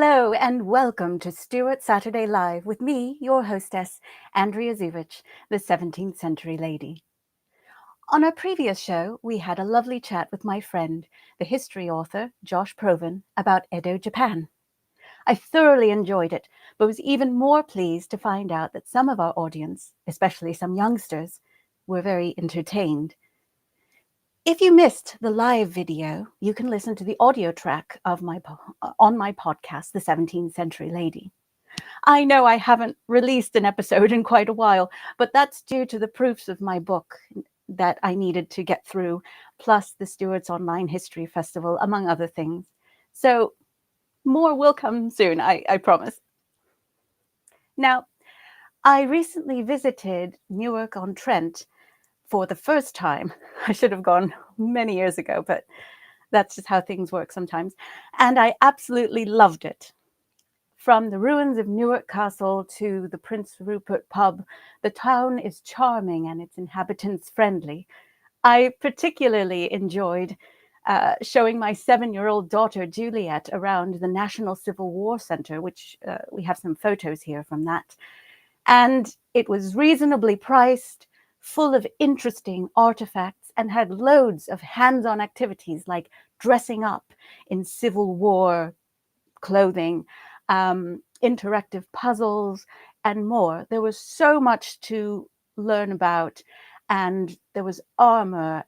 Hello and welcome to Stuart Saturday Live with me, your hostess, Andrea Zuvich, the 17th century lady. On our previous show, we had a lovely chat with my friend, the history author, Josh Proven, about Edo, Japan. I thoroughly enjoyed it, but was even more pleased to find out that some of our audience, especially some youngsters, were very entertained. If you missed the live video, you can listen to the audio track of on my podcast, The 17th Century Lady. I know I haven't released an episode in quite a while, but that's due to the proofs of my book that I needed to get through, plus the Stuart's Online History Festival, among other things. So more will come soon, I promise. Now, I recently visited Newark-on-Trent for the first time. I should have gone many years ago, but that's just how things work sometimes. And I absolutely loved it. From the ruins of Newark Castle to the Prince Rupert pub, the town is charming and its inhabitants friendly. I particularly enjoyed showing my 7-year-old daughter Juliet around the National Civil War Center, which we have some photos here from that. And it was reasonably priced, full of interesting artifacts, and had loads of hands-on activities like dressing up in Civil War clothing, interactive puzzles, and more. There was so much to learn about, and there was armor,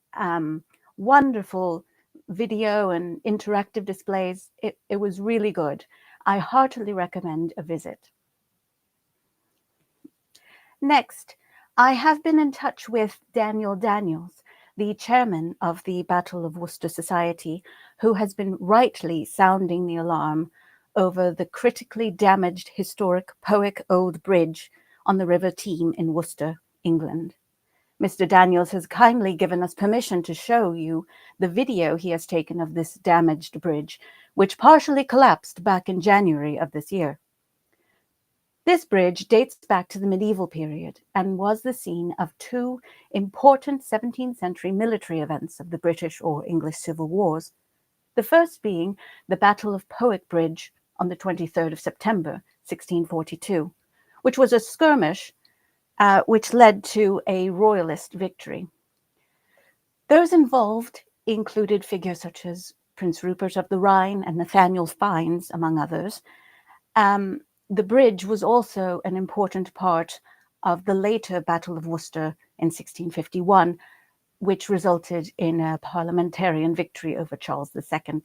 wonderful video and interactive displays. It was really good. I heartily recommend a visit. Next, I have been in touch with Daniel Daniels, the chairman of the Battle of Worcester Society, who has been rightly sounding the alarm over the critically damaged historic Powick Old Bridge on the River Team in Worcester, England. Mr. Daniels has kindly given us permission to show you the video he has taken of this damaged bridge, which partially collapsed back in January of this year. This bridge dates back to the medieval period and was the scene of two important 17th century military events of the British or English Civil Wars. The first being the Battle of Powick Bridge on the 23rd of September, 1642, which was a skirmish which led to a royalist victory. Those involved included figures such as Prince Rupert of the Rhine and Nathaniel Fiennes, among others. The bridge was also an important part of the later Battle of Worcester in 1651, which resulted in a parliamentarian victory over Charles II.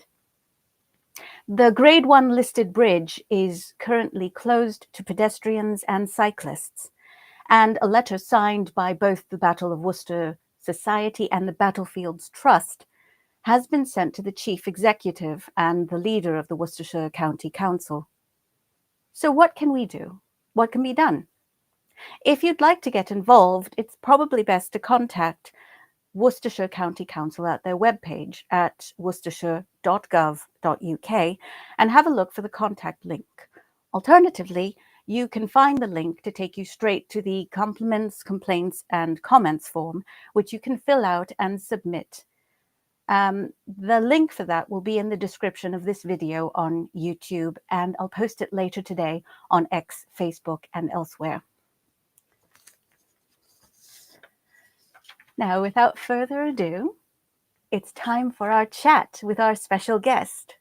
The Grade 1 listed bridge is currently closed to pedestrians and cyclists, and a letter signed by both the Battle of Worcester Society and the Battlefields Trust has been sent to the chief executive and the leader of the Worcestershire County Council. So what can we do? What can be done? If you'd like to get involved, it's probably best to contact Worcestershire County Council at their webpage at worcestershire.gov.uk and have a look for the contact link. Alternatively, you can find the link to take you straight to the compliments, complaints, and comments form, which you can fill out and submit. The link for that will be in the description of this video on YouTube, and I'll post it later today on X, Facebook, and elsewhere. Now, without further ado, it's time for our chat with our special guest.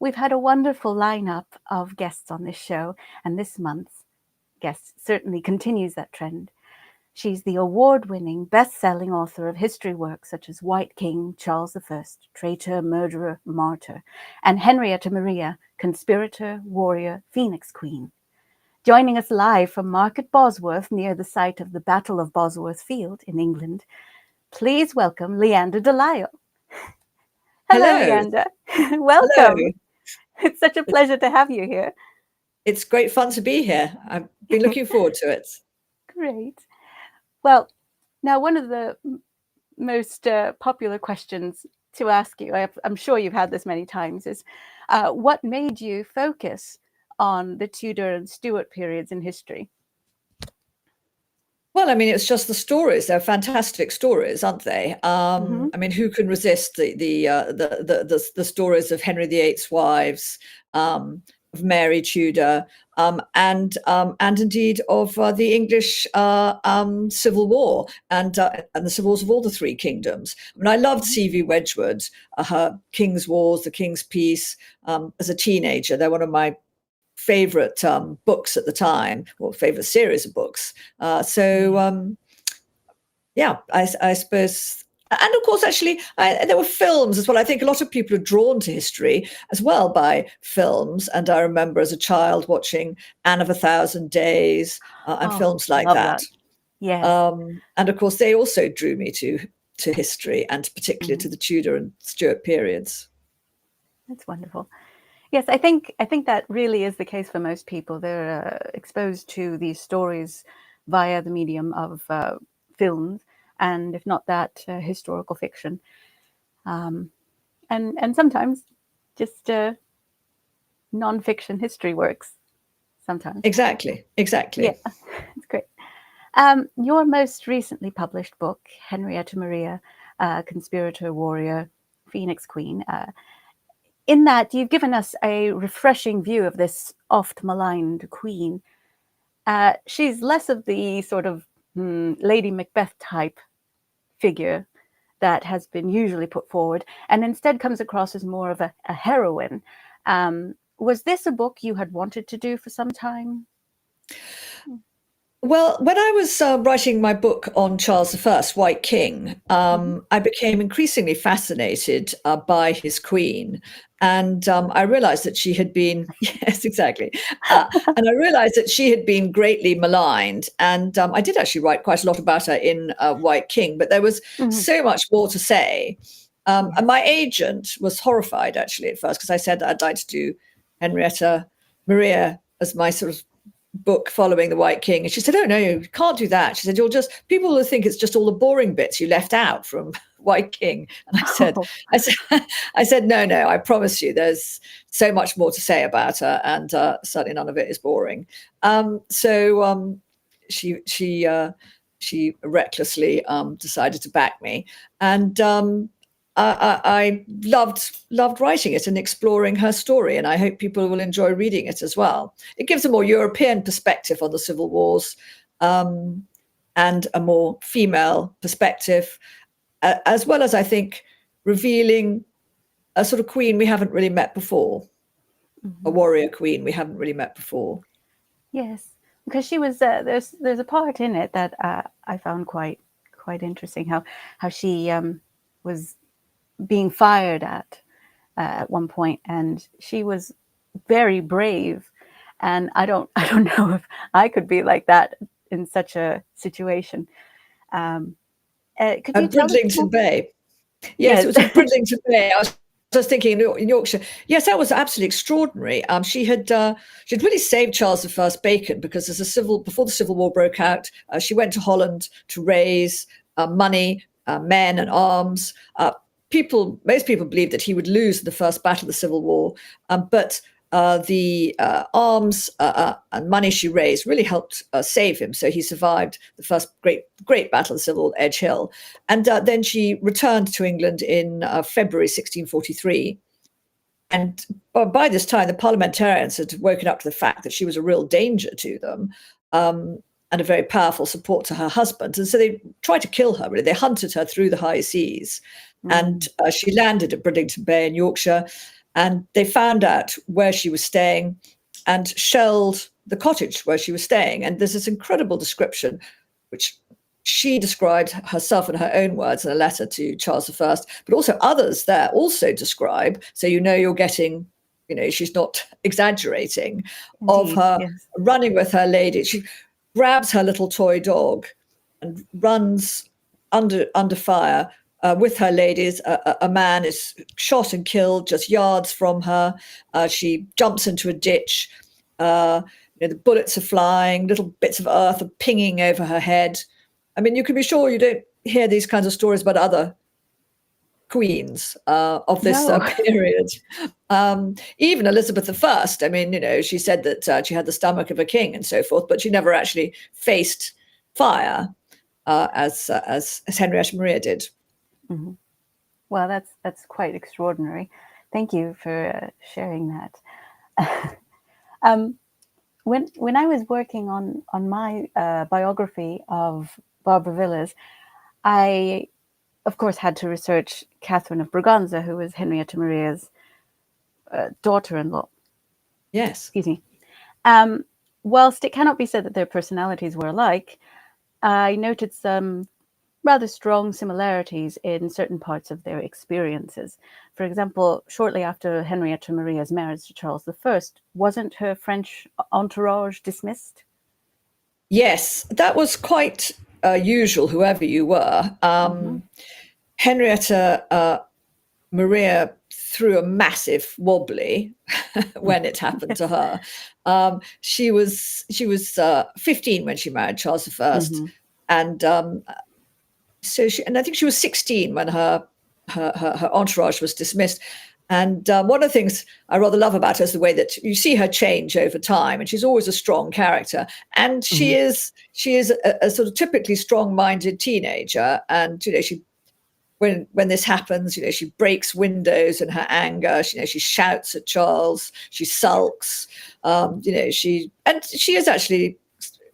We've had a wonderful lineup of guests on this show, and this month's guest certainly continues that trend. She's the award-winning, best-selling author of history works such as White King, Charles I, Traitor, Murderer, Martyr, and Henrietta Maria, Conspirator, Warrior, Phoenix Queen. Joining us live from Market Bosworth, near the site of the Battle of Bosworth Field in England, please welcome Leanda de Lisle. Hello, Leanda. Welcome. Hello. It's such a pleasure to have you here. It's great fun to be here. I've been looking forward to it. Great. Well, now one of the most popular questions to ask you, I'm sure you've had this many times, is what made you focus on the Tudor and Stuart periods in history? Well, I mean, it's just the stories. They're fantastic stories, aren't they? I mean, who can resist the stories of Henry VIII's wives, Mary Tudor, and indeed of the English Civil War and the civil wars of all the three kingdoms. I mean, I loved C.V. Wedgwood, her King's Wars, the King's Peace. As a teenager, they're one of my favorite books at the time, or favorite series of books. Yeah, I suppose. And of course, actually, there were films as well. I think a lot of people are drawn to history as well by films. And I remember as a child watching Anne of a Thousand Days and films like that. Yes. And of course, they also drew me to history, and particularly to the Tudor and Stuart periods. That's wonderful. Yes, I think that really is the case for most people. They're exposed to these stories via the medium of films, and if not that, historical fiction, and sometimes just non-fiction history works. Sometimes. Exactly. Yeah, that's great. Your most recently published book, Henrietta Maria, Conspirator, Warrior, Phoenix Queen. In that, you've given us a refreshing view of this oft-maligned queen. She's less of the sort of Lady Macbeth type figure that has been usually put forward, and instead comes across as more of a heroine. Was this a book you had wanted to do for some time? Well, when I was writing my book on Charles I, White King, I became increasingly fascinated by his queen. And I realized that she had been, yes, exactly. And I realized that she had been greatly maligned. And I did actually write quite a lot about her in White King, but there was so much more to say. And my agent was horrified, actually, at first, because I said I'd like to do Henrietta Maria as my sort of book following the White King. And she said, "Oh, no, you can't do that." She said, people will think it's just all the boring bits you left out from White King. And I said, no, I promise you, there's so much more to say about her, and certainly none of it is boring. She recklessly decided to back me, and I loved writing it and exploring her story, and I hope people will enjoy reading it as well. It gives a more European perspective on the civil wars, and a more female perspective, as well as, I think, revealing a sort of queen we haven't really met before, a warrior queen we haven't really met before. Yes, because she was there's a part in it that I found quite interesting. How she was being fired at one point, and she was very brave, and I don't know if I could be like that in such a situation. Could you tell us? Bridlington Bay. Yes, it was at Bridlington Bay. I was just thinking in Yorkshire. Yes, that was absolutely extraordinary. She'd really saved Charles I's bacon, because before the Civil War broke out, she went to Holland to raise money, men, and arms. Most people believed that he would lose in the first battle of the Civil War, but the arms and money she raised really helped save him. So he survived the first great battle of the Civil War, Edge Hill. And then she returned to England in February 1643. And by this time, the parliamentarians had woken up to the fact that she was a real danger to them, and a very powerful support to her husband. And so they tried to kill her, really. They hunted her through the high seas. And she landed at Bridlington Bay in Yorkshire, and they found out where she was staying and shelled the cottage where she was staying. And there's this incredible description, which she described herself in her own words in a letter to Charles I, but also others there also describe. So you're getting, she's not exaggerating. Indeed, of her running with her lady. She grabs her little toy dog and runs under fire with her ladies. A man is shot and killed just yards from her. She jumps into a ditch. The bullets are flying. Little bits of earth are pinging over her head. I mean, you can be sure you don't hear these kinds of stories about other queens of this period. Even Elizabeth I. I mean, she said that she had the stomach of a king and so forth, but she never actually faced fire as Henrietta Maria did. Mm-hmm. Well, that's quite extraordinary. Thank you for sharing that. When I was working on my biography of Barbara Villiers, I, of course, had to research Catherine of Braganza, who was Henrietta Maria's daughter-in-law. Yes. Excuse me. Whilst it cannot be said that their personalities were alike, I noted some rather strong similarities in certain parts of their experiences. For example, shortly after Henrietta Maria's marriage to Charles I, wasn't her French entourage dismissed? Yes, that was quite usual, whoever you were. Henrietta Maria threw a massive wobbly when it happened to her. She was 15 when she married Charles I, and and I think she was 16 when her entourage was dismissed. And one of the things I rather love about her is the way that you see her change over time, and she's always a strong character. And she is a sort of typically strong-minded teenager, and she. When this happens, she breaks windows in her anger. She shouts at Charles. She sulks. She is actually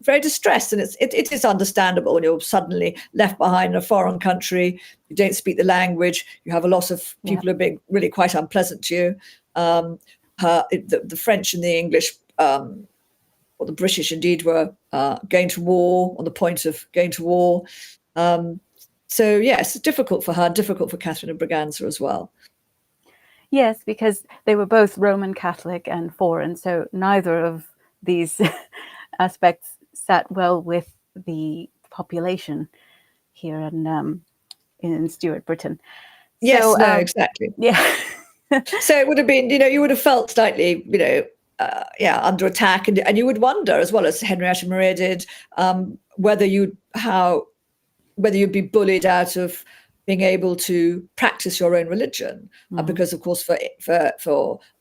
very distressed, and it is understandable when you're suddenly left behind in a foreign country. You don't speak the language. You have a lot of people who are being really quite unpleasant to you. The French and the English, or the British indeed, were going to war, on the point of going to war. So, yes, it's difficult for her, difficult for Catherine of Braganza as well. Yes, because they were both Roman Catholic and foreign, so neither of these aspects sat well with the population here in Stuart Britain. Yes, so, no, exactly. Yeah. So it would have been, you would have felt slightly, under attack, and you would wonder, as well as Henrietta Maria did, whether you'd be bullied out of being able to practice your own religion, because, of course, for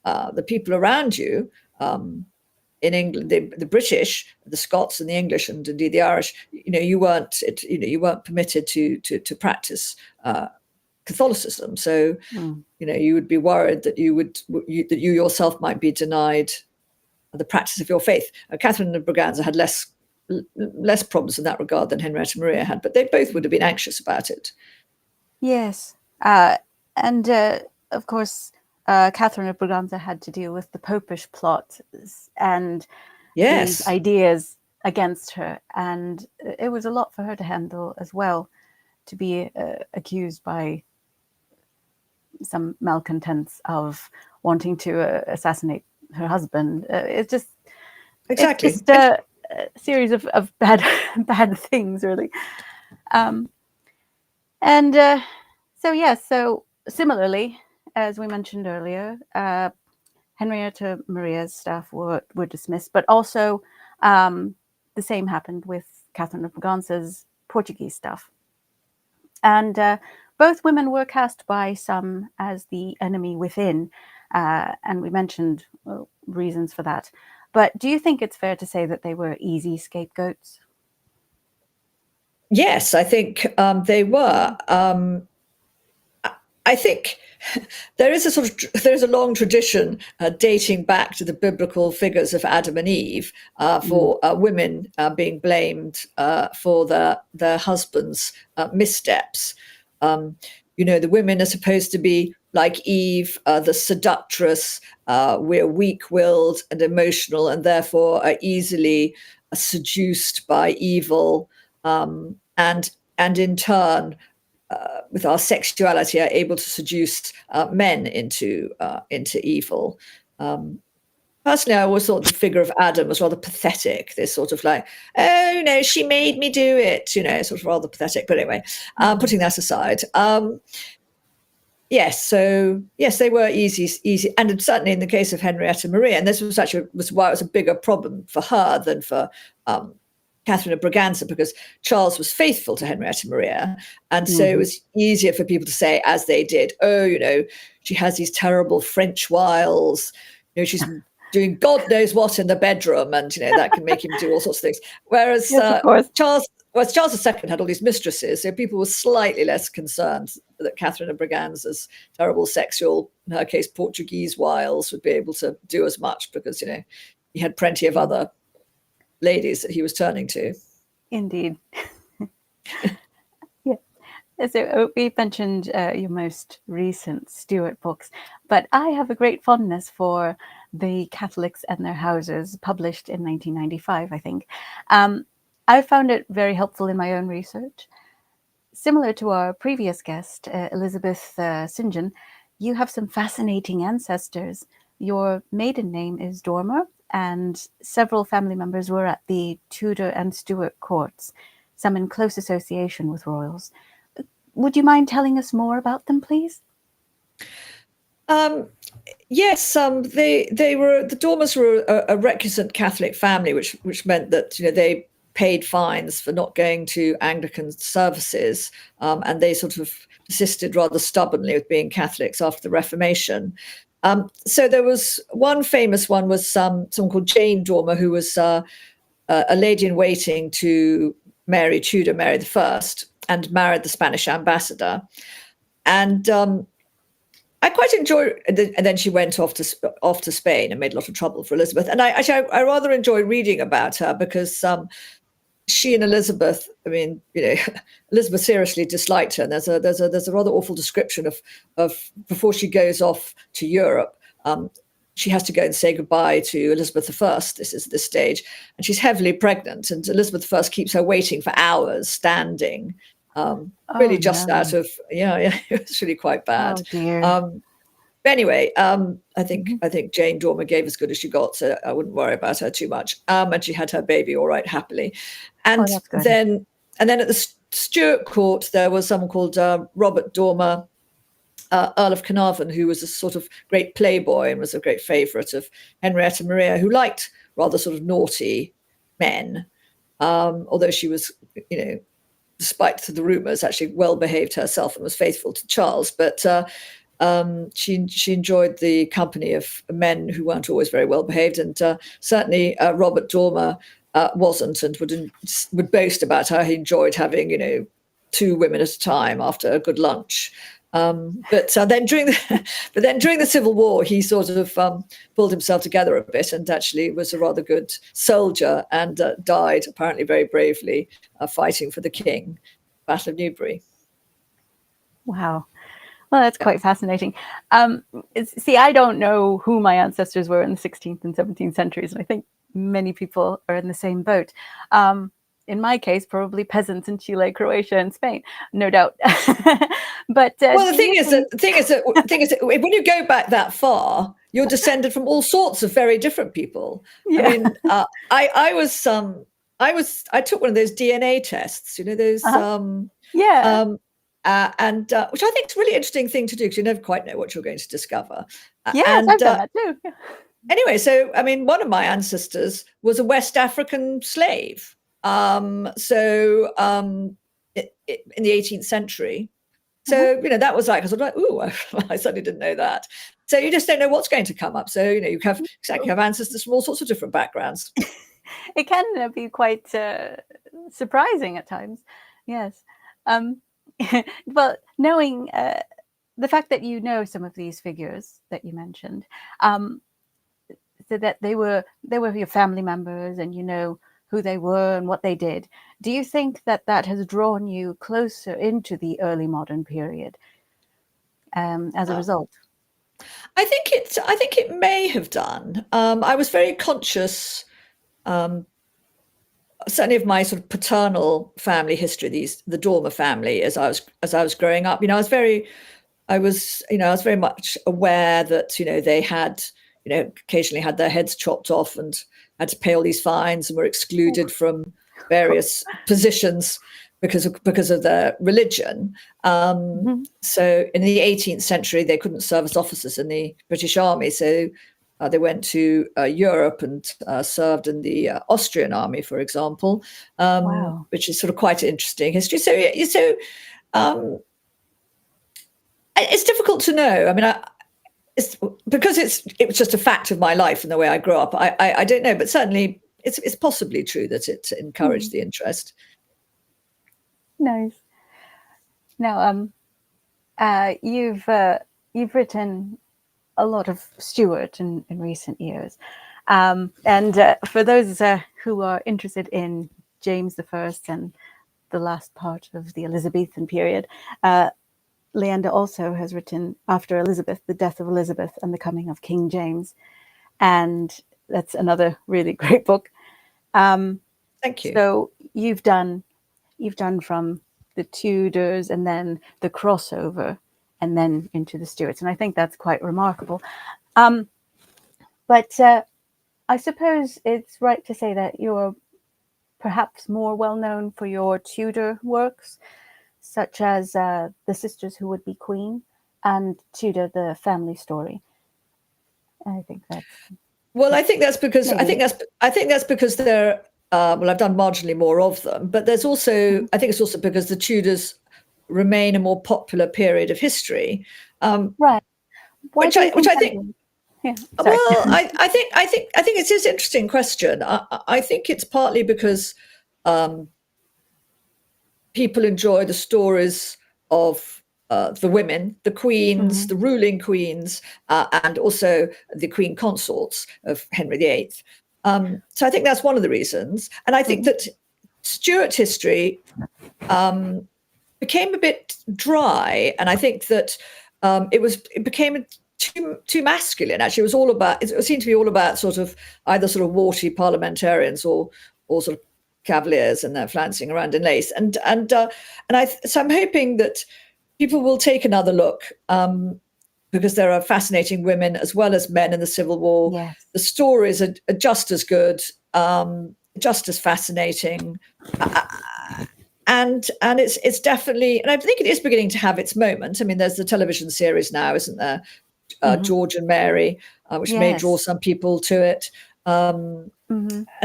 the people around you in England, the British, the Scots, and the English, and indeed the Irish, you weren't permitted to practice Catholicism. So, you would be worried that you yourself might be denied the practice of your faith. Catherine of Braganza had less problems in that regard than Henrietta Maria had, but they both would have been anxious about it. Yes. And of course, Catherine of Braganza had to deal with the Popish plot and these ideas against her. And it was a lot for her to handle as well, to be accused by some malcontents of wanting to assassinate her husband. It's just a series of bad things, really. So similarly, as we mentioned earlier, Henrietta Maria's staff were dismissed, but also the same happened with Catherine of Braganza's Portuguese staff. And both women were cast by some as the enemy within, and we mentioned reasons for that. But do you think it's fair to say that they were easy scapegoats? Yes, I think they were. I think there's a long tradition dating back to the biblical figures of Adam and Eve for women being blamed for their husbands' missteps. The women are supposed to be like Eve, the seductress. We're weak-willed and emotional, and therefore are easily seduced by evil, and in turn, with our sexuality, are able to seduce men into evil. Personally, I always thought the figure of Adam was rather pathetic. This sort of like, oh no, she made me do it. Sort of rather pathetic. But anyway, putting that aside, yes, they were easy, and certainly in the case of Henrietta Maria, and this was why it was a bigger problem for her than for Catherine of Braganza, because Charles was faithful to Henrietta Maria, and so it was easier for people to say, as they did, oh, she has these terrible French wiles, she's doing God knows what in the bedroom, and that can make him do all sorts of things. Whereas Charles II had all these mistresses, so people were slightly less concerned that Catherine of Braganza's terrible sexual, in her case, Portuguese wiles would be able to do as much, because he had plenty of other ladies that he was turning to. Indeed. Yeah. So we mentioned your most recent Stuart books, but I have a great fondness for The Catholics and Their Houses, published in 1995, I think. I found it very helpful in my own research. Similar to our previous guest, Elizabeth St. John, you have some fascinating ancestors. Your maiden name is Dormer, and several family members were at the Tudor and Stuart courts, some in close association with royals. Would you mind telling us more about them, please? Yes, the Dormers were a recusant Catholic family, which meant that they paid fines for not going to Anglican services, and they sort of persisted rather stubbornly with being Catholics after the Reformation. So there was one famous one was someone called Jane Dormer, who was a lady in waiting to Mary Tudor, Mary I, and married the Spanish ambassador. And I quite enjoy, and then she went off to Spain and made a lot of trouble for Elizabeth. And I rather enjoy reading about her because she and Elizabeth, I mean, Elizabeth seriously disliked her. And there's a rather awful description of before she goes off to Europe. She has to go and say goodbye to Elizabeth I. This is this stage, and she's heavily pregnant, and Elizabeth I keeps her waiting for hours standing. Really just out of it's really quite bad. Oh dear. But anyway, I think Jane Dormer gave as good as she got, so I wouldn't worry about her too much. And she had her baby all right happily. And that's good. then at the Stuart court there was someone called Robert Dormer, Earl of Carnarvon, who was a sort of great playboy and was a great favourite of Henrietta Maria, who liked rather sort of naughty men, although she was, despite the rumours, actually well behaved herself and was faithful to Charles. But she enjoyed the company of men who weren't always very well behaved, and certainly Robert Dormer wasn't, and would boast about how he enjoyed having 2 women at a time after a good lunch. But then during the Civil War, he sort of pulled himself together a bit and actually was a rather good soldier and died apparently very bravely fighting for the king, Battle of Newbury. Wow. Well, that's quite fascinating. See, I don't know who my ancestors were in the 16th and 17th centuries, and I think many people are in the same boat. In my case, probably peasants in Chile, Croatia, and Spain, no doubt. But the thing is that when you go back that far, you're descended from all sorts of very different people. Yeah. I mean, I took one of those DNA tests. Those. Yeah. And which I think is a really interesting thing to do because you never quite know what you're going to discover. Yes, I've done that too. Anyway, so I mean, one of my ancestors was a West African slave. In the 18th century. So, that was like, I was like, ooh, I suddenly didn't know that. So you just don't know what's going to come up. So, you have ancestors from all sorts of different backgrounds. It can be quite surprising at times. Yes. Well, knowing the fact that some of these figures that you mentioned, so that they were your family members and who they were and what they did. Do you think that has drawn you closer into the early modern period as a result? I think it may have done. I was very conscious, certainly of my sort of paternal family history, the Dormer family, as I was growing up. I was very much aware that they had occasionally had their heads chopped off and had to pay all these fines and were excluded from various positions because of their religion. So in the 18th century, they couldn't serve as officers in the British Army. So they went to Europe and served in the Austrian army, for example, Wow. which is sort of quite an interesting history. So it's difficult to know. I mean, because it was just a fact of my life and the way I grew up. I don't know, but certainly it's possibly true that it encouraged the interest. Nice. Now, you've written a lot of Stuart in recent years. And for those who are interested in James I and the last part of the Elizabethan period, Leanda also has written After Elizabeth, The Death of Elizabeth and the Coming of King James. And that's another really great book. Thank you. So you've done from the Tudors and then the crossover and then into the Stuarts. And I think that's quite remarkable. But I suppose it's right to say that you're perhaps more well known for your Tudor works, such as The Sisters Who Would Be Queen and Tudor, the Family Story. I think that's well. I think that's because they're well. I've done marginally more of them, but there's also I think it's also because the Tudors remain a more popular period of history. Right. Which I think. Yeah, well, I think it's an interesting question. I think it's partly because people enjoy the stories of the women, the queens, the ruling queens, and also the queen consorts of Henry VIII. So I think that's one of the reasons. And I think that Stuart history became a bit dry, and I think that it became too masculine. Actually, it seemed to be all about sort of either sort of warty parliamentarians or sort of cavaliers and they're flouncing around in lace. So I'm hoping that people will take another look because there are fascinating women as well as men in the Civil War. Yes. The stories are just as good, just as fascinating. And it's definitely, and I think it is beginning to have its moment. I mean, there's the television series now, isn't there? George and Mary, which may draw some people to it. And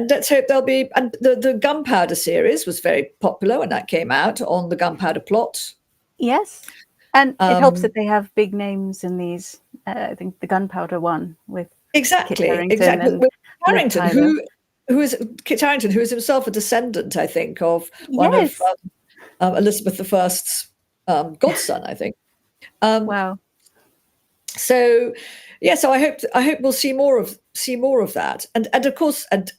let's hope there'll be. And the Gunpowder series was very popular when that came out on the Gunpowder Plot. Yes, and it helps that they have big names in these. I think the Gunpowder one with exactly Kit Harington with Harington, who is Kit Harington, who is himself a descendant, I think, of one of Elizabeth I's godson, I think. Wow. So so I hope we'll see more of that, and of course, and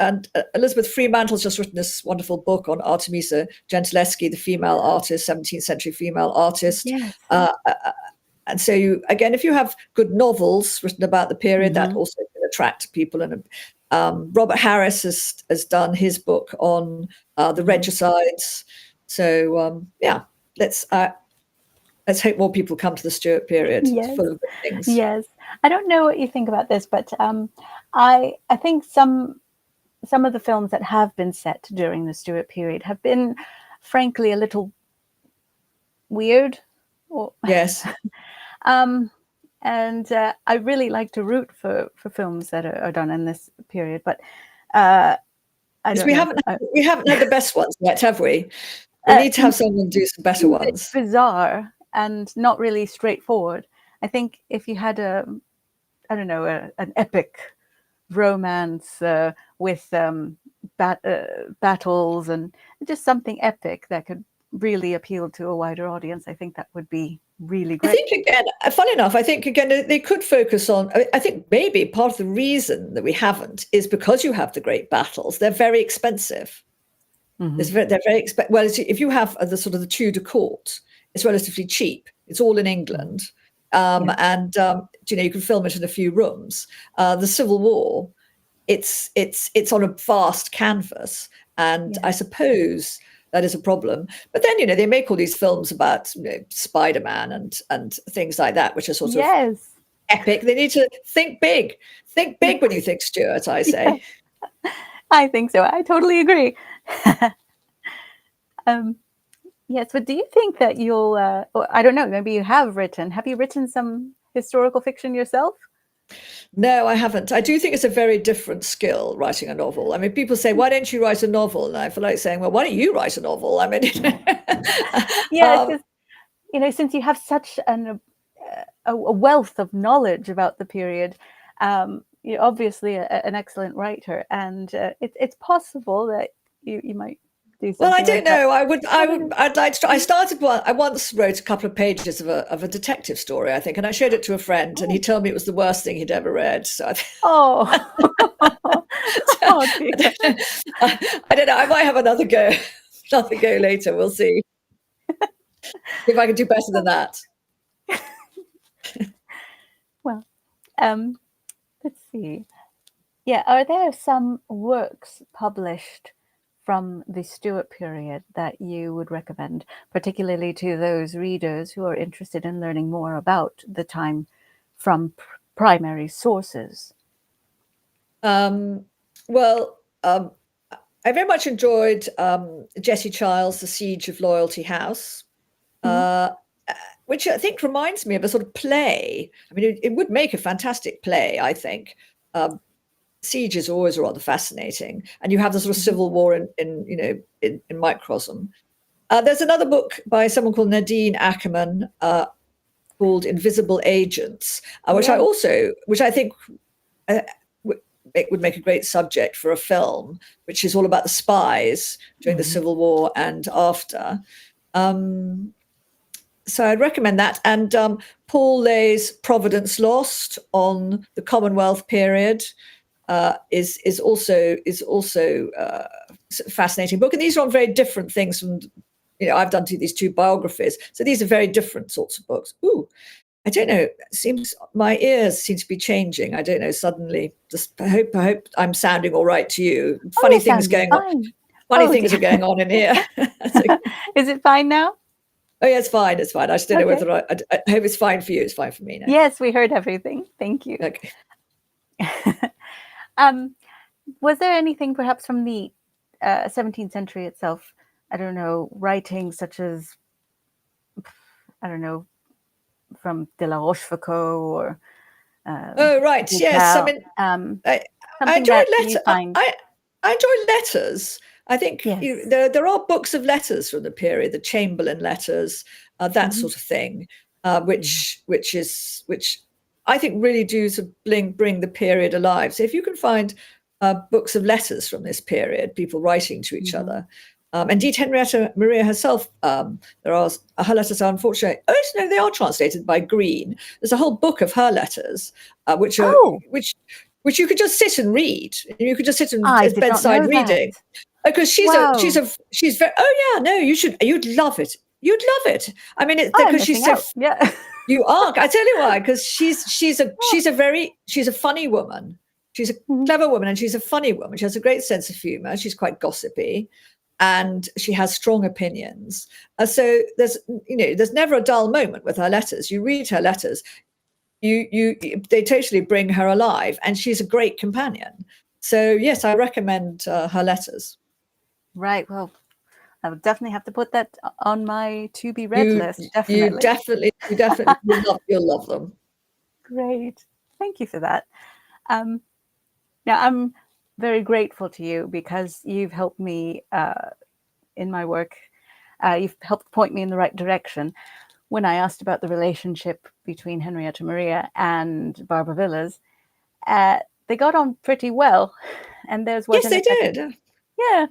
Elizabeth Fremantle's just written this wonderful book on Artemisia Gentileschi, the female artist, 17th century female artist. Yes. And so if you have good novels written about the period, that also can attract people. And Robert Harris has done his book on the regicides. So let's hope more people come to the Stuart period. Yes. It's full of good things. Yes. I don't know what you think about this, but I think some of the films that have been set during the Stuart period have been, frankly, a little weird. Yes. And I really like to root for films that are done in this period, but we haven't had the best ones yet, have we? We need to have someone do some better ones. It's bizarre and not really straightforward. I think if you had an epic romance with battles and just something epic that could really appeal to a wider audience, I think that would be really great. I think funny enough, they could focus on. I think maybe part of the reason that we haven't is because you have the great battles. They're very expensive. They're very expensive. Well, if you have the sort of the Tudor court, it's relatively cheap. It's all in England, and you can film it in a few rooms. The Civil War, it's on a vast canvas, and I suppose that is a problem. But then they make all these films about Spider-Man and things like that, which are sort of epic. They need to think big. Think big when you think Stuart, I say. I think so. I totally agree. Yes, but do you think that you'll, I don't know, maybe have you written some historical fiction yourself? No, I haven't. I do think it's a very different skill, writing a novel. I mean, people say, why don't you write a novel? And I feel like saying, well, why don't you write a novel? I mean, it's just, since you have such a wealth of knowledge about the period, you're obviously an excellent writer, and it's possible that you might do Well, I something don't like that. know. I'd like to. I once wrote a couple of pages of a detective story, I think, and I showed it to a friend, and he told me it was the worst thing he'd ever read. So Oh, oh dear. I don't know. I might have another go, another go later. We'll see if I can do better than that. Well, let's see. Yeah, are there some works published from the Stuart period that you would recommend, particularly to those readers who are interested in learning more about the time from primary sources? Well, I very much enjoyed Jessie Childs' The Siege of Loyalty House, which I think reminds me of a sort of play. I mean, it would make a fantastic play, I think. Siege is always rather fascinating, and you have the sort of civil war in microcosm. There's another book by someone called Nadine Ackerman called Invisible Agents, which I think it would make a great subject for a film, which is all about the spies during the Civil War and after. So I'd recommend that. And Paul Lay's Providence Lost on the Commonwealth period is also a fascinating book. And these are on very different things from, I've done these two biographies. So these are very different sorts of books. Ooh, I don't know. It seems my ears seem to be changing. I don't know. Suddenly, just I hope I'm sounding all right to you. Funny things going on. Funny things are going on in here. Is it fine now? Oh yeah, it's fine. It's fine. I just don't know whether I hope it's fine for you. It's fine for me now. Yes, we heard everything. Thank you. Okay. Was there anything perhaps from the 17th century itself? I don't know, writings such as, I don't know, from De La Rochefoucauld or oh right, yes. I mean, I enjoyed letters. I enjoyed letters. I think there are books of letters from the period, the Chamberlain letters, that sort of thing, which I think really do sort of bring the period alive. So if you can find books of letters from this period, people writing to each other. Indeed, Henrietta Maria herself, there are her letters are unfortunately. Oh no, they are translated by Green. There's a whole book of her letters, which you could just sit and read. You could just sit at bedside reading, because she's very. Oh yeah, no, you'd love it. You'd love it. I mean, because she's so. Yeah. You are. I tell you why. Because she's a funny woman. She's a clever woman, and she's a funny woman. She has a great sense of humor. She's quite gossipy, and she has strong opinions. So there's never a dull moment with her letters. You read her letters, they totally bring her alive, and she's a great companion. So yes, I recommend her letters. Right. Well, I would definitely have to put that on my to be read list. Definitely. You'll love them. Great. Thank you for that. Now, I'm very grateful to you because you've helped me in my work. You've helped point me in the right direction. When I asked about the relationship between Henrietta Maria and Barbara Villiers, they got on pretty well. And there's yes, they did. Yeah,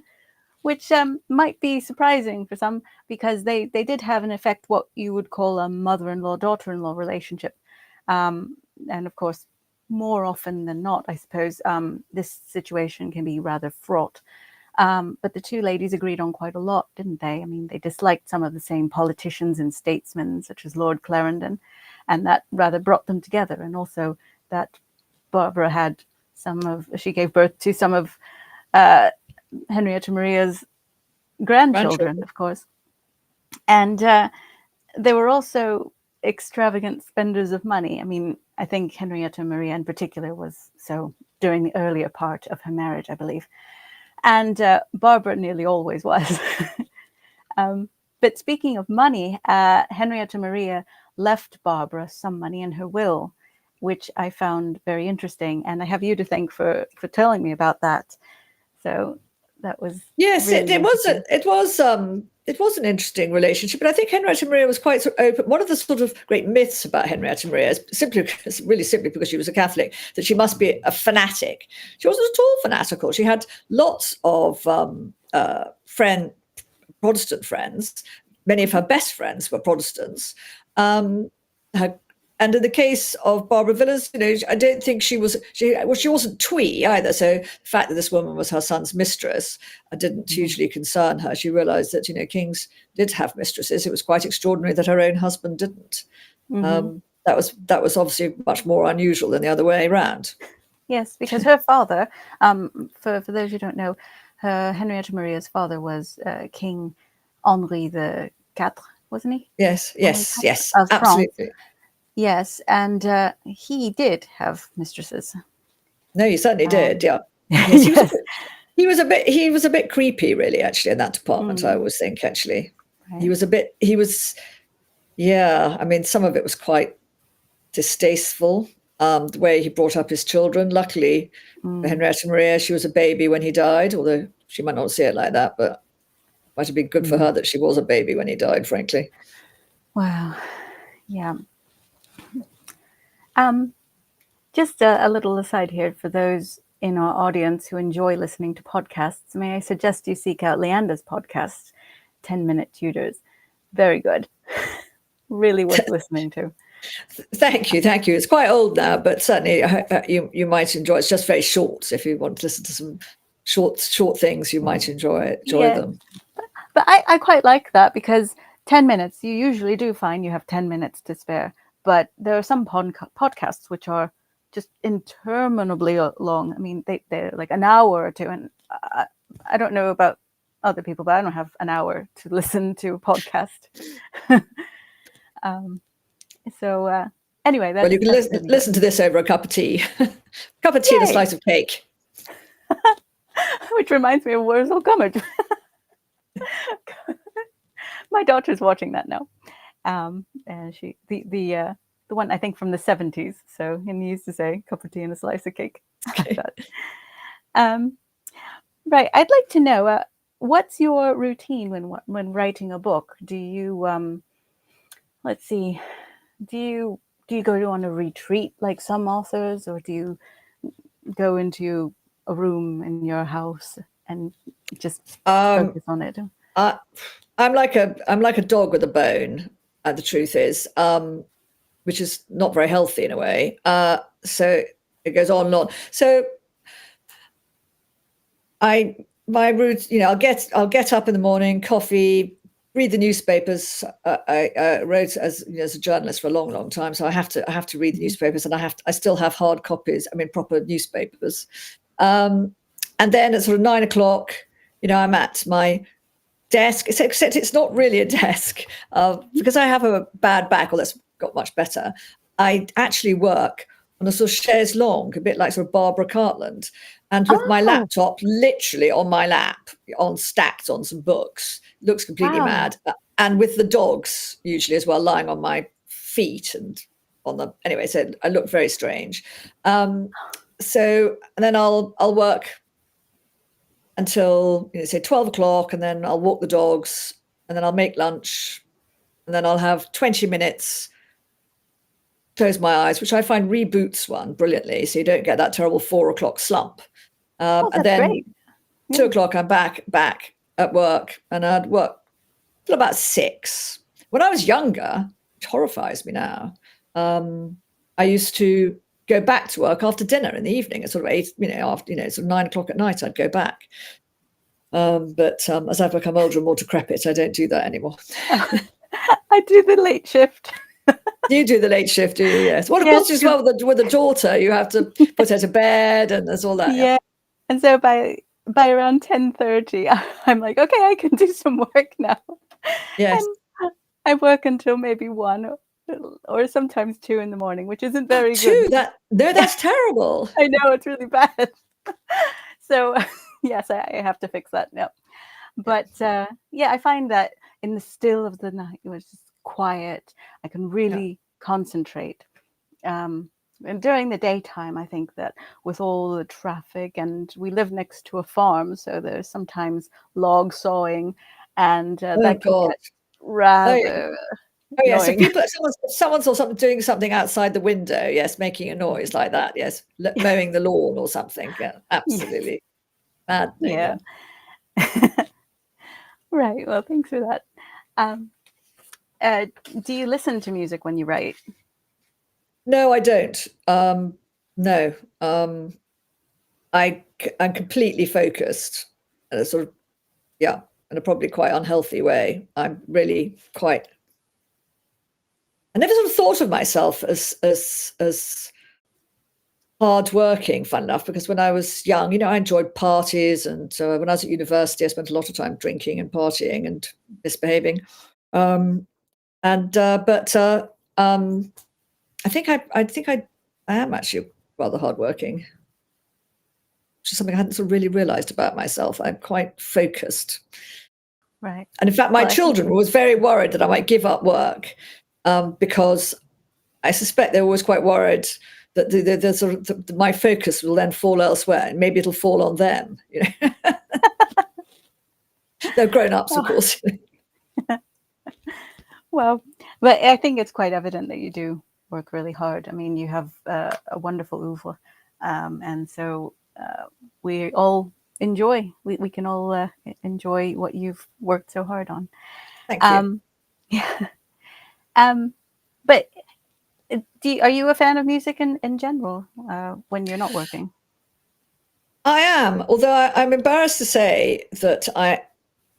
which might be surprising for some, because they did have, in effect, what you would call a mother-in-law, daughter-in-law relationship. And of course, more often than not, I suppose, this situation can be rather fraught. But the two ladies agreed on quite a lot, didn't they? I mean, they disliked some of the same politicians and statesmen, such as Lord Clarendon, and that rather brought them together. And also that Barbara had she gave birth to some of Henrietta Maria's grandchildren, of course. And they were also extravagant spenders of money. I mean, I think Henrietta Maria in particular was so during the earlier part of her marriage, I believe. And Barbara nearly always was. But speaking of money, Henrietta Maria left Barbara some money in her will, which I found very interesting. And I have you to thank for telling me about that. So that was it was an interesting relationship, but I think Henrietta Maria was quite sort of open. One of the sort of great myths about Henrietta Maria is really simply because she was a Catholic, that she must be a fanatic. She wasn't at all fanatical. She had lots of Protestant friends. Many of her best friends were Protestants. And in the case of Barbara Villiers, I don't think she wasn't twee either. So the fact that this woman was her son's mistress didn't hugely concern her. She realised that kings did have mistresses. It was quite extraordinary that her own husband didn't. That was obviously much more unusual than the other way around. Yes, because her father, for those who don't know, Henrietta Maria's father was King Henri the Quatre, wasn't he? Yes, Of absolutely. France. Yes, and he did have mistresses. No, he certainly did. Yeah. Yes, he was a bit creepy, really. Actually, in that department, I always think. Actually, right. Yeah. I mean, some of it was quite distasteful. The way he brought up his children. Luckily, for Henrietta Maria, she was a baby when he died, although she might not see it like that, but it might have been good for her that she was a baby when he died, frankly. Wow. Yeah. Just a little aside here for those in our audience who enjoy listening to podcasts. May I suggest you seek out Leanda's podcast, 10-Minute Tutors. Very good. Really worth listening to. Thank you. It's quite old now, but certainly you might enjoy it. It's just very short. So if you want to listen to some short things, you might enjoy them. But I quite like that because 10 minutes, you usually do find you have 10 minutes to spare. But there are some podcasts which are just interminably long. I mean, they're like an hour or two. And I don't know about other people, but I don't have an hour to listen to a podcast. So anyway, well, you can listen to this over a cup of tea. Cup of tea and a slice of cake. Which reminds me of Wurzel Gummidge. My daughter's watching that now. And she the one I think from the 70s. So he used to say cup of tea and a slice of cake. Okay. Right. I'd like to know what's your routine when writing a book? Do you let's see. Do you go on a retreat like some authors, or do you go into a room in your house and just focus on it? I'm like a dog with a bone. The truth is, which is not very healthy in a way. So it goes on and on. So my route, I'll get up in the morning, coffee, read the newspapers. I wrote as a journalist for a long, long time, so I have to read the newspapers, and I still have hard copies. I mean, proper newspapers. And then at sort of 9 o'clock, I'm at my desk. Except it's not really a desk because I have a bad back. Well, that's got much better. I actually work on a sort of chaise longue, a bit like sort of Barbara Cartland, and with my laptop literally on my lap, stacked on some books. Looks completely mad, and with the dogs usually as well lying on my feet and on the anyway. So I look very strange. So and then I'll work until say 12 o'clock, and then I'll walk the dogs, and then I'll make lunch, and then I'll have 20 minutes. Close my eyes, which I find reboots one brilliantly, so you don't get that terrible 4 o'clock slump. And then great. 2 o'clock, I'm back at work, and I'd work till about 6. When I was younger, which horrifies me now, I used to go back to work after dinner in the evening at sort of 8, after sort of 9 o'clock at night, I'd go back. But as I've become older and more decrepit, I don't do that anymore. I do the late shift. You do the late shift, do you? Yes. Well, of course, as well with a daughter, you have to put her to bed, and there's all that. Yeah. And so by around 10:30, I'm like, okay, I can do some work now. Yes. And I work until maybe 1 or sometimes 2 in the morning, which isn't very good. That's terrible. I know, it's really bad. So yes, I have to fix that now. But I find that in the still of the night, it was just quiet. I can really concentrate. And during the daytime, I think that with all the traffic, and we live next to a farm, so there's sometimes log sawing, and that can get rather annoying. So someone's or something doing something outside the window, yes, making a noise like that, yes, mowing the lawn or something, absolutely. Bad thing, yeah. Right. Well, thanks for that. Um, do you listen to music when you write? No, I don't. No. I'm completely focused, and a sort of, yeah, in a probably quite unhealthy way. I'm really quite. I never sort of thought of myself as hardworking, fun enough, because when I was young, I enjoyed parties, and when I was at university, I spent a lot of time drinking and partying and misbehaving. Um, but I am actually rather hardworking, which is something I hadn't sort of really realised about myself. I'm quite focused. Right. And in fact, my Well, I think children was very worried that I might give up work, because I suspect they're always quite worried that my focus will then fall elsewhere, and maybe it'll fall on them. They're grown-ups, of course. well, but I think it's quite evident that you do work really hard. I mean, you have a wonderful oeuvre, and so we all enjoy. We can all enjoy what you've worked so hard on. Thank you. Yeah. But are you a fan of music in general when you're not working? I am, although I'm embarrassed to say that I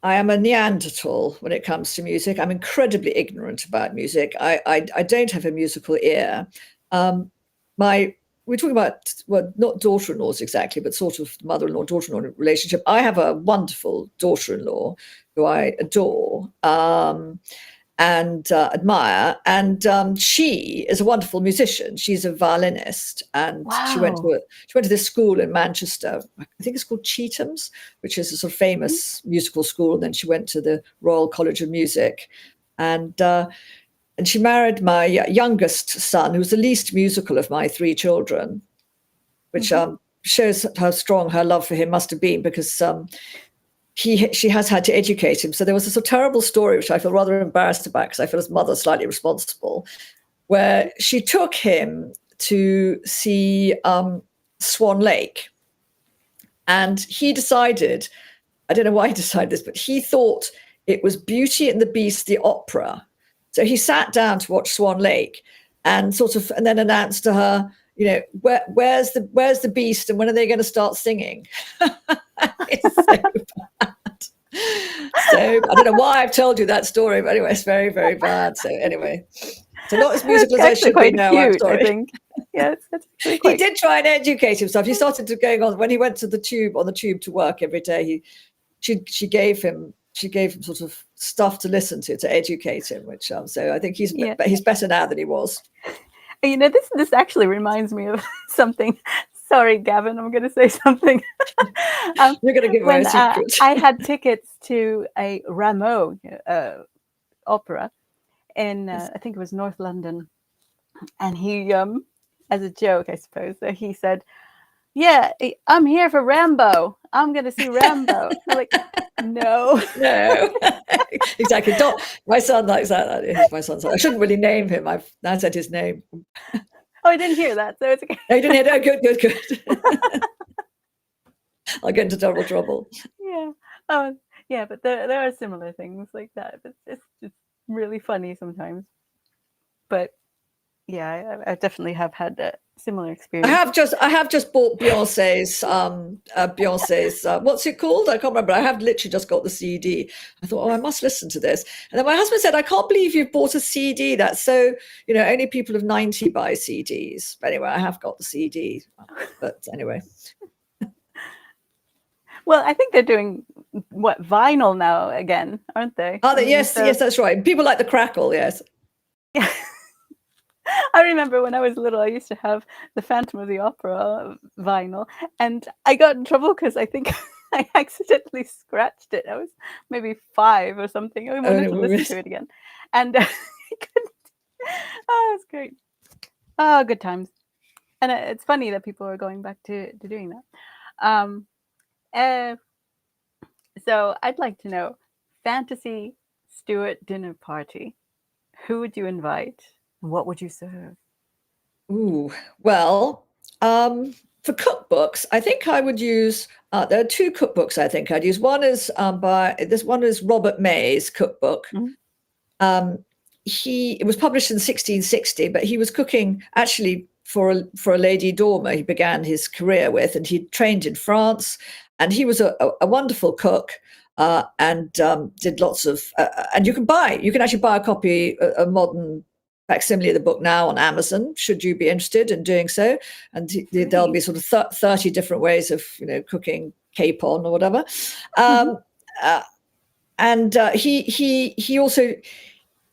am a Neanderthal when it comes to music. I'm incredibly ignorant about music. I don't have a musical ear. Um, we're talking about, well, not daughter-in-laws exactly, but sort of mother-in-law, daughter-in-law relationship. I have a wonderful daughter-in-law who I adore. And admire. And she is a wonderful musician. She's a violinist, and she went Wow. to this school in Manchester. I think it's called Chetham's, which is a sort of famous musical school. And then she went to the Royal College of Music, and she married my youngest son, who was the least musical of my three children, which shows how strong her love for him must have been, because she has had to educate him. So there was this terrible story, which I feel rather embarrassed about, because I feel his mother slightly responsible, where she took him to see Swan Lake. And he decided, I don't know why he decided this, but he thought it was Beauty and the Beast, the opera. So he sat down to watch Swan Lake, and and then announced to her, where's the beast, and when are they going to start singing? It's so bad. So I don't know why I've told you that story, but anyway, it's very, very bad. So anyway, so not as musical as I should be now. I'm sorry. I think. Yes, that's actually He did try and educate himself. He started to going on when he went to the tube to work every day. She gave him sort of stuff to listen to educate him, which so I think he's better now than he was. This actually reminds me of something. Sorry, Gavin, I'm going to say something. You're going to give away a secret. I had tickets to a Rameau opera in, I think it was North London. And he, as a joke, I suppose, he said, "Yeah, I'm here for Rambo. I'm going to see Rambo." I'm like, no. Exactly. My son likes that. He's my son. I shouldn't really name him. I've now said his name. Oh, I didn't hear that, so it's okay. No, you didn't hear that? Good. I'll get into double trouble. Yeah. Yeah, but there are similar things like that. It's just really funny sometimes. But yeah, I definitely have had a similar experience. I have just bought Beyonce's what's it called? I can't remember. I have literally just got the CD. I thought, I must listen to this. And then my husband said, I can't believe you've bought a CD. That's so, only people of 90 buy CDs. But anyway, I have got the CD. But anyway. Well, I think they're doing vinyl now again, aren't they? Are they? Yes, that's right. People like the crackle, yes. Yeah. I remember when I was little, I used to have the Phantom of the Opera vinyl, and I got in trouble because I think I accidentally scratched it. I was maybe 5 or something. I wanted to listen to it again, and I couldn't. Oh, it's great. Oh, good times. And it's funny that people are going back to doing that. So I'd like to know, fantasy Stuart dinner party. Who would you invite? What would you serve? Ooh, well, for cookbooks, I think I would use. There are two cookbooks I think I'd use. One is one is Robert May's cookbook. It was published in 1660, but he was cooking actually for a lady dormer he began his career with, and he trained in France, and he was a wonderful cook, and did lots of and you can actually buy a copy, a modern facsimile of the book now on Amazon, should you be interested in doing so. And there'll be sort of 30 different ways of cooking capon or whatever. And he also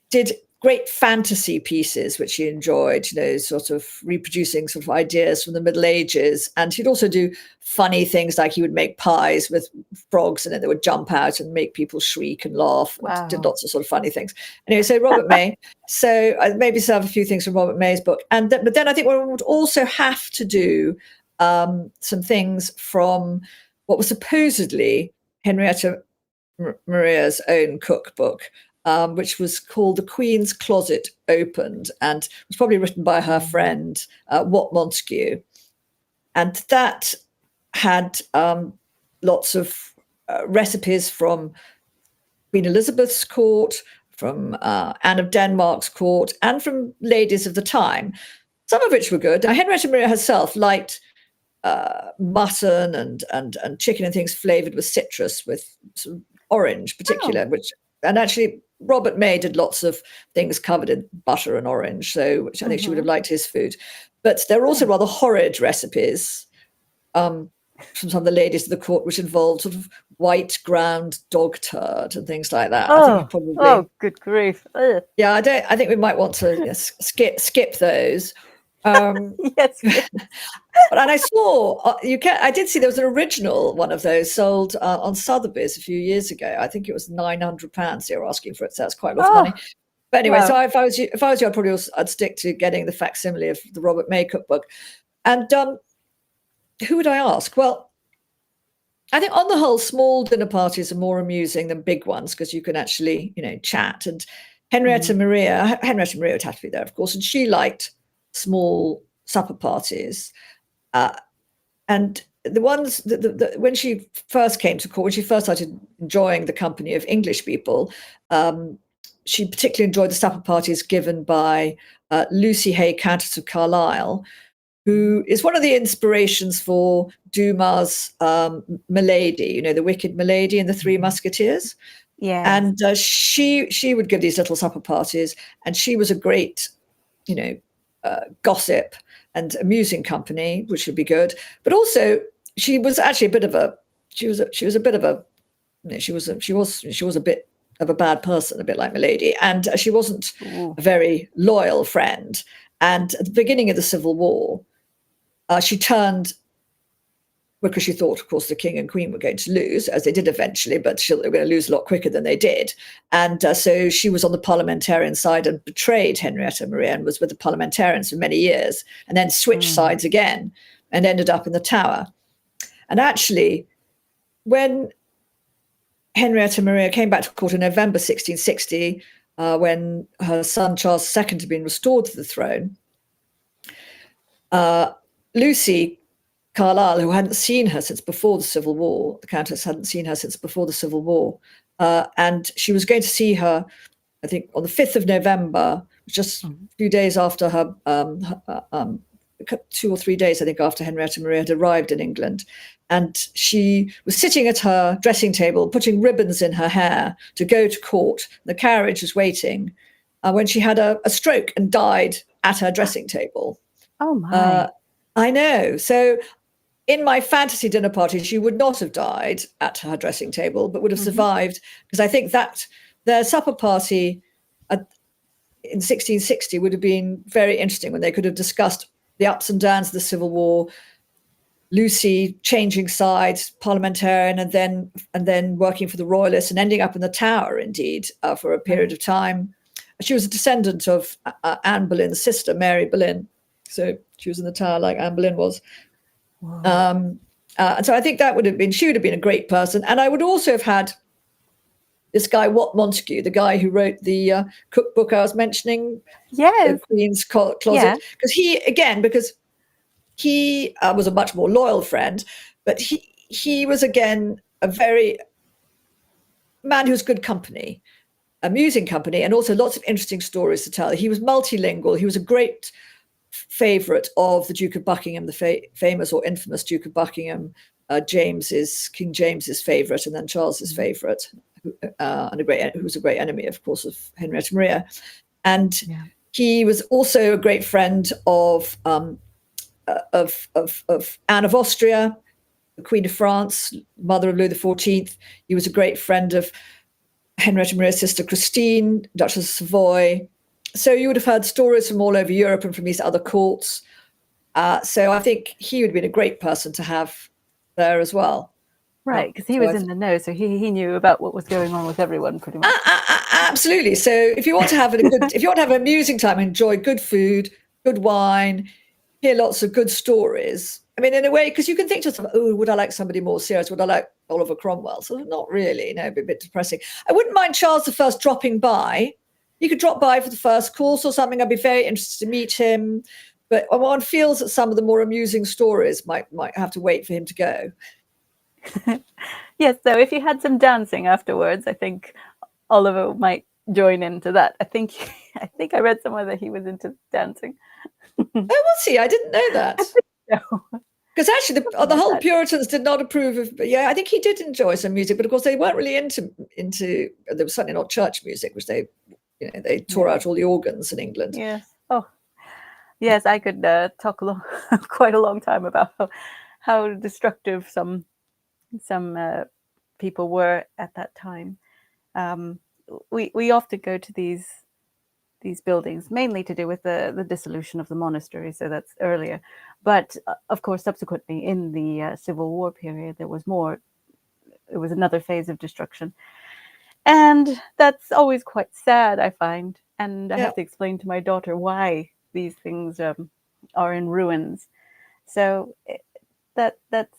did great fantasy pieces, which he enjoyed, sort of reproducing sort of ideas from the Middle Ages. And he'd also do funny things, like he would make pies with frogs in it that would jump out and make people shriek and laugh. And did lots of sort of funny things. Anyway, so Robert May. So I maybe have a few things from Robert May's book. But then I think we would also have to do some things from what was supposedly Henrietta Maria's own cookbook, which was called The Queen's Closet Opened, and was probably written by her friend, Wat Montague. And that had lots of recipes from Queen Elizabeth's court, from Anne of Denmark's court, and from ladies of the time, some of which were good. Now, Henrietta Maria herself liked mutton and chicken and things flavored with citrus, with sort of orange particular, and actually Robert May did lots of things covered in butter and orange, which I think she would have liked his food. But there are also rather horrid recipes from some of the ladies of the court, which involved sort of white ground dog turd and things like that. I think probably, good grief! Yeah, I think we might want to skip those. Yes. And I saw I did see there was an original one of those sold on Sotheby's a few years ago. I think it was £900 they were asking for it, so that's quite a lot of money. But anyway, so if I was you, I'd stick to getting the facsimile of the Robert May cookbook. And who would I ask? Well, I think on the whole, small dinner parties are more amusing than big ones, because you can actually chat. And Henrietta Maria would have to be there, of course, and she liked small supper parties. And the ones when she first came to court, when she first started enjoying the company of English people, she particularly enjoyed the supper parties given by Lucy Hay, Countess of Carlisle, who is one of the inspirations for Dumas' Milady, the wicked Milady in the Three Musketeers. Yeah. And she would give these little supper parties, and she was a great, gossip and amusing company, which would be good. But also, she was actually a bit of a bad person, a bit like Milady, and she wasn't a very loyal friend. And at the beginning of the Civil War, she turned, because she thought, of course, the king and queen were going to lose, as they did eventually, but they were going to lose a lot quicker than they did. And so she was on the parliamentarian side and betrayed Henrietta Maria and was with the parliamentarians for many years, and then switched sides again and ended up in the Tower. And actually, when Henrietta Maria came back to court in November 1660, when her son Charles II had been restored to the throne, Lucy Carlisle, who hadn't seen her since before the Civil War, the Countess hadn't seen her since before the Civil War, and she was going to see her, I think, on the 5th of November, just a few days after her, 2 or 3 days, I think, after Henrietta Maria had arrived in England. And she was sitting at her dressing table, putting ribbons in her hair to go to court. The carriage was waiting when she had a stroke and died at her dressing table. Oh, my. I know. So in my fantasy dinner party, she would not have died at her dressing table, but would have survived, because I think that their supper party in 1660 would have been very interesting, when they could have discussed the ups and downs of the Civil War, Lucy changing sides, parliamentarian, and then working for the Royalists and ending up in the Tower, indeed, for a period of time. She was a descendant of Anne Boleyn's sister, Mary Boleyn. So she was in the Tower like Anne Boleyn was. And so I think she would have been a great person. And I would also have had this guy, Wat Montague, the guy who wrote the cookbook I was mentioning, yes, The Queen's Closet. Because he was a much more loyal friend, but he was, again, a very man who's good company, amusing company, and also lots of interesting stories to tell. He was multilingual. He was a great favourite of the Duke of Buckingham, the famous or infamous Duke of Buckingham, King James's favourite, and then Charles's favourite, and who was a great enemy, of course, of Henrietta Maria. And he was also a great friend of Anne of Austria, the Queen of France, mother of Louis XIV. He was a great friend of Henrietta Maria's sister Christine, Duchess of Savoy. So you would have heard stories from all over Europe and from these other courts. So I think he would have been a great person to have there as well. Right, because he was in the know, so he knew about what was going on with everyone pretty much. Absolutely. So if you want to have an amusing time, enjoy good food, good wine, hear lots of good stories. I mean, in a way, because you can think to yourself, oh, would I like somebody more serious? Would I like Oliver Cromwell? So not really. No, it'd be a bit depressing. I wouldn't mind Charles I dropping by. You could drop by for the first course or something. I'd be very interested to meet him. But one feels that some of the more amusing stories might have to wait for him to go. Yes, so if you had some dancing afterwards, I think Oliver might join into that. I think I read somewhere that he was into dancing. Oh, was he? I didn't know that. Because actually, the whole Puritans did not approve of. Yeah, I think he did enjoy some music, but of course they weren't really into. There was certainly not church music, which they tore out all the organs in England. Yes. Oh, yes. I could talk quite a long time about how destructive some people were at that time. We often go to these buildings mainly to do with the dissolution of the monastery, so that's earlier. But of course, subsequently in the Civil War period, there was more. It was another phase of destruction, and that's always quite sad, I find. And I have to explain to my daughter why these things are in ruins. So that's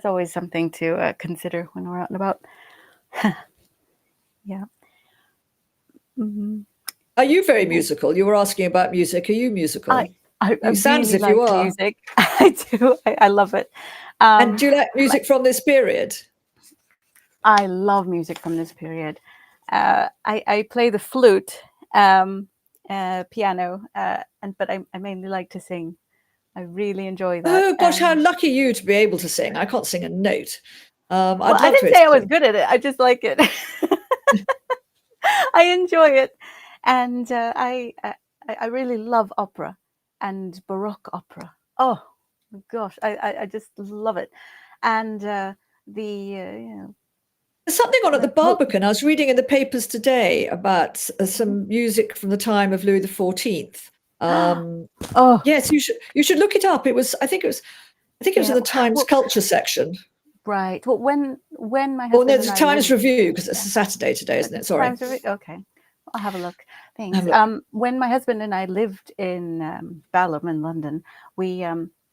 always something to consider when we're out and about. Yeah. Mm-hmm. Are you very musical? You were asking about music. Are you musical? I sound as if you are. Music. I do. I love it. And do you like music from this period? I love music from this period. I play the flute, piano, but I mainly like to sing. I really enjoy that. Oh gosh, how lucky you to be able to sing! I can't sing a note. I didn't say I was good at it. I just like it. I enjoy it, and I really love opera and Baroque opera. Oh my gosh, I just love it. And there's something on at the Barbican. I was reading in the papers today about some music from the time of Louis XIV. Yes, you should look it up. I think it was in the Times Culture section. Right. Well, when my husband there's a Times Review, because it's a Saturday today, isn't it? Sorry. Times Review. Okay, I'll have a look. Thanks. When my husband and I lived in Balham in London, we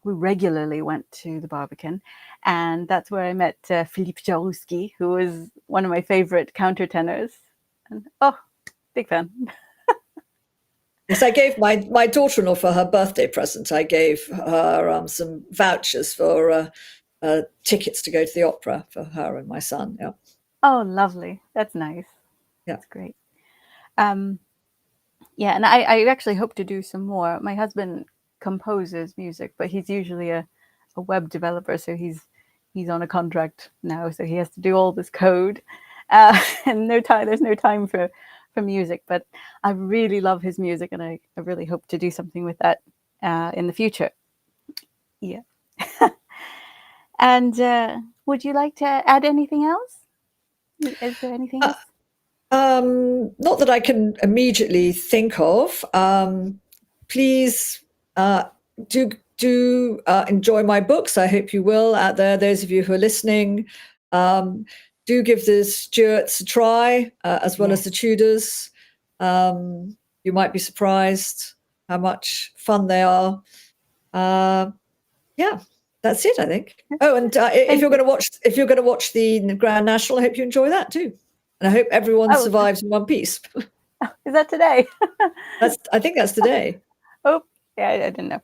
regularly went to the Barbican, and that's where I met Philippe Jarouski, who was one of my favorite countertenors. And big fan. Yes, I gave my daughter-in-law for her birthday present. I gave her some vouchers for tickets to go to the opera for her and my son. Yeah. Oh, lovely. That's nice. Yeah. That's great. Yeah, and I actually hope to do some more. My husband composes music, but he's usually a web developer, so he's on a contract now, so he has to do all this code, and there's no time for music. But I really love his music, and I really hope to do something with that in the future. Yeah. And would you like to add anything else? Is there anything else? Not that I can immediately think of. Please do enjoy my books. I hope you will out there. Those of you who are listening, do give the Stuarts a try, as well as the Tudors. You might be surprised how much fun they are. Yeah. That's it, I think. Oh, and if you're going to watch the Grand National, I hope you enjoy that too. And I hope everyone survives in one piece. Is that today? I think that's today. Oh, Yeah, I didn't know.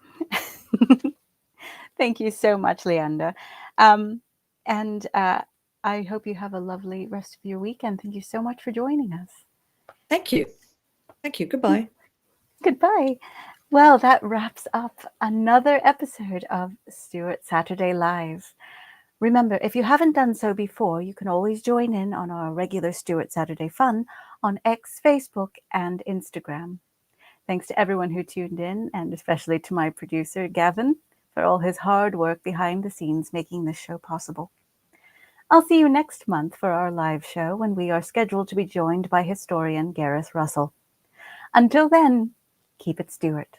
Thank you so much, Leanda. And I hope you have a lovely rest of your weekend. Thank you so much for joining us. Thank you. Thank you. Goodbye. Goodbye. Well, that wraps up another episode of Stuart Saturday Live. Remember, if you haven't done so before, you can always join in on our regular Stuart Saturday fun on X, Facebook, and Instagram. Thanks to everyone who tuned in, and especially to my producer, Gavin, for all his hard work behind the scenes making this show possible. I'll see you next month for our live show when we are scheduled to be joined by historian Gareth Russell. Until then, keep it Stuart.